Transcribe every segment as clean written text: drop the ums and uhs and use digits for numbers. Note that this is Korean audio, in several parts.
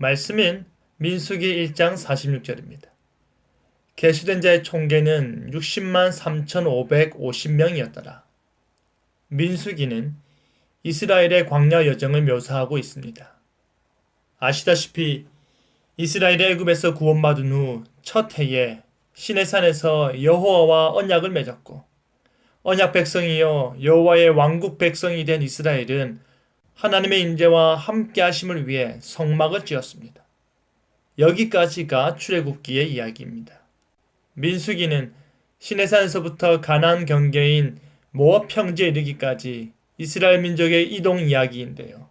말씀인 민수기 1장 46절입니다. 계수된 자의 총계는 60만 3,550명이었더라. 민수기는 이스라엘의 광야 여정을 묘사하고 있습니다. 아시다시피 이스라엘의 애굽에서 구원받은 후 첫 해에 시내산에서 여호와와 언약을 맺었고, 언약 백성이여 여호와의 왕국 백성이 된 이스라엘은 하나님의 인재와 함께 하심을 위해 성막을 지었습니다. 여기까지가 출애굽기의 이야기입니다. 민수기는 시내산에서부터 가나안 경계인 모압 평지에 이르기까지 이스라엘 민족의 이동 이야기인데요.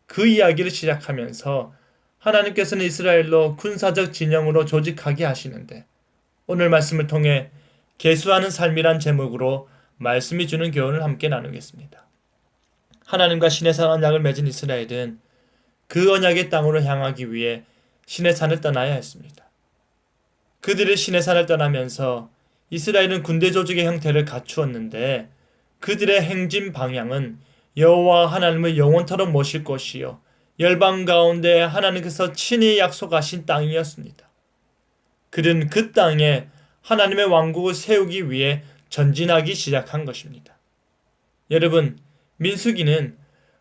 그 이야기를 시작하면서 하나님께서는 이스라엘로 군사적 진영으로 조직하게 하시는데, 오늘 말씀을 통해 계수하는 삶이란 제목으로 말씀이 주는 교훈을 함께 나누겠습니다. 하나님과 시내산 언약을 맺은 이스라엘은 그 언약의 땅으로 향하기 위해 시내산을 떠나야 했습니다. 그들이 시내산을 떠나면서 이스라엘은 군대 조직의 형태를 갖추었는데, 그들의 행진 방향은 여호와 하나님을 영원토록 모실 곳이요 열방 가운데 하나님께서 친히 약속하신 땅이었습니다. 그들은 그 땅에 하나님의 왕국을 세우기 위해 전진하기 시작한 것입니다. 여러분, 민수기는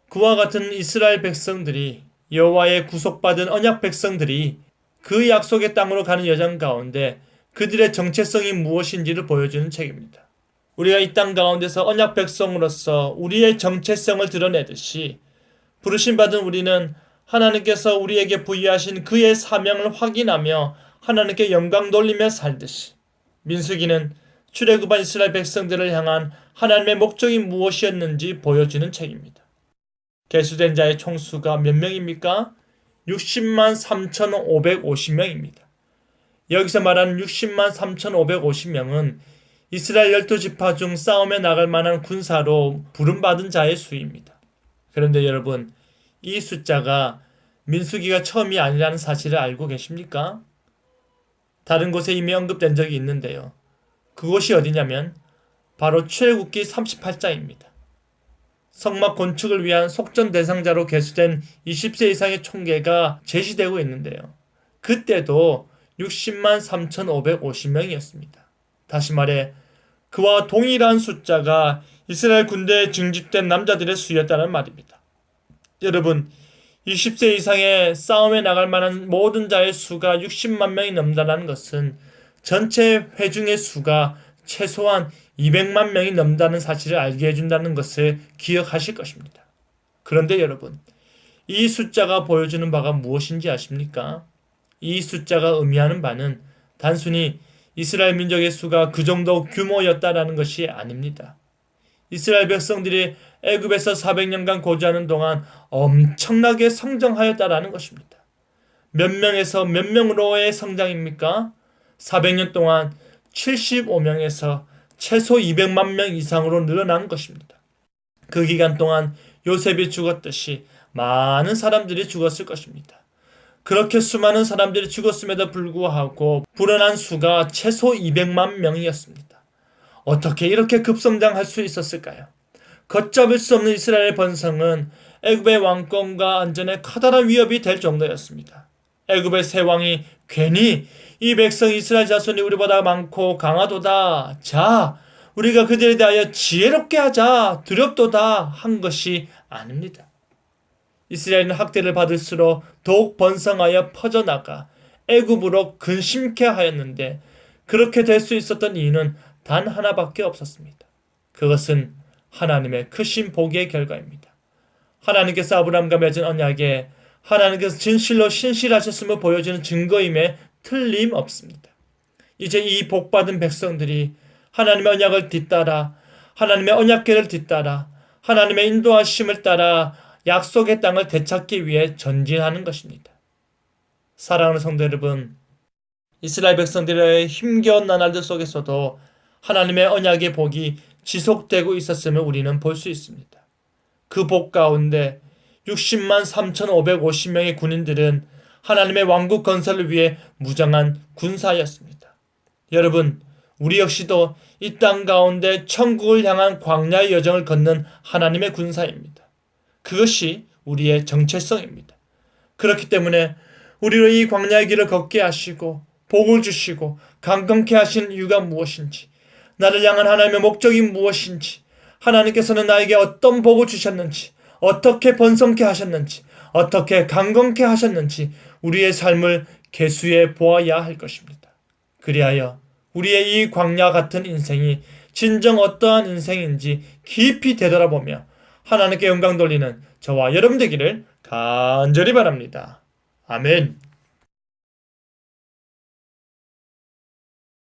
그와 같은 이스라엘 백성들이, 여호와의 구속받은 언약 백성들이 그 약속의 땅으로 가는 여정 가운데 그들의 정체성이 무엇인지를 보여주는 책입니다. 우리가 이 땅 가운데서 언약 백성으로서 우리의 정체성을 드러내듯이, 부르심받은 우리는 하나님께서 우리에게 부여하신 그의 사명을 확인하며 하나님께 영광 돌리며 살듯이, 민수기는 출애굽한 이스라엘 백성들을 향한 하나님의 목적이 무엇이었는지 보여주는 책입니다. 계수된 자의 총수가 몇 명입니까? 60만 3,550명입니다. 여기서 말하는 60만 3,550명은 이스라엘 12지파 중 싸움에 나갈 만한 군사로 부름받은 자의 수입니다. 그런데 여러분, 이 숫자가 민수기가 처음이 아니라는 사실을 알고 계십니까? 다른 곳에 이미 언급된 적이 있는데요. 그곳이 어디냐면 바로 출애굽기 38장입니다. 성막 건축을 위한 속전 대상자로 계수된 20세 이상의 총계가 제시되고 있는데요. 그때도 60만 3,550명이었습니다. 다시 말해 그와 동일한 숫자가 이스라엘 군대에 징집된 남자들의 수였다는 말입니다. 여러분, 20세 이상의 싸움에 나갈 만한 모든 자의 수가 60만 명이 넘는다는 것은 전체 회중의 수가 최소한 200만 명이 넘는다는 사실을 알게 해준다는 것을 기억하실 것입니다. 그런데 여러분, 이 숫자가 보여주는 바가 무엇인지 아십니까? 이 숫자가 의미하는 바는 단순히 이스라엘 민족의 수가 그 정도 규모였다라는 것이 아닙니다. 이스라엘 백성들이 애굽에서 400년간 거주하는 동안 엄청나게 성장하였다라는 것입니다. 몇 명에서 몇 명으로의 성장입니까? 400년 동안 75명에서 최소 200만 명 이상으로 늘어난 것입니다. 그 기간 동안 요셉이 죽었듯이 많은 사람들이 죽었을 것입니다. 그렇게 수많은 사람들이 죽었음에도 불구하고 불어난 수가 최소 200만 명이었습니다. 어떻게 이렇게 급성장할 수 있었을까요? 걷잡을 수 없는 이스라엘의 번성은 애굽의 왕권과 안전에 커다란 위협이 될 정도였습니다. 애굽의 새 왕이 괜히 이 백성 이스라엘 자손이 우리보다 많고 강하도다, 자 우리가 그들에 대하여 지혜롭게 하자, 두렵도다 한 것이 아닙니다. 이스라엘은 학대를 받을수록 더욱 번성하여 퍼져나가 애굽으로 근심케 하였는데, 그렇게 될 수 있었던 이유는 단 하나밖에 없었습니다. 그것은 하나님의 크신 복의 결과입니다. 하나님께서 아브라함과 맺은 언약에 하나님께서 진실로 신실하셨음을 보여주는 증거임에 틀림없습니다. 이제 이 복받은 백성들이 하나님의 언약을 뒤따라, 하나님의 언약궤를 뒤따라, 하나님의 인도하심을 따라 약속의 땅을 되찾기 위해 전진하는 것입니다. 사랑하는 성도 여러분, 이스라엘 백성들의 힘겨운 나날들 속에서도 하나님의 언약의 복이 지속되고 있었음을 우리는 볼 수 있습니다. 그 복 가운데 60만 3,550명의 군인들은 하나님의 왕국 건설을 위해 무장한 군사였습니다. 여러분, 우리 역시도 이 땅 가운데 천국을 향한 광야의 여정을 걷는 하나님의 군사입니다. 그것이 우리의 정체성입니다. 그렇기 때문에 우리로 이 광야의 길을 걷게 하시고 복을 주시고 강건케 하신 이유가 무엇인지, 나를 향한 하나님의 목적이 무엇인지, 하나님께서는 나에게 어떤 복을 주셨는지, 어떻게 번성케 하셨는지, 어떻게 강건케 하셨는지 우리의 삶을 계수해 보아야 할 것입니다. 그리하여 우리의 이 광야 같은 인생이 진정 어떠한 인생인지 깊이 되돌아보며 하나님께 영광 돌리는 저와 여러분 되기를 간절히 바랍니다. 아멘.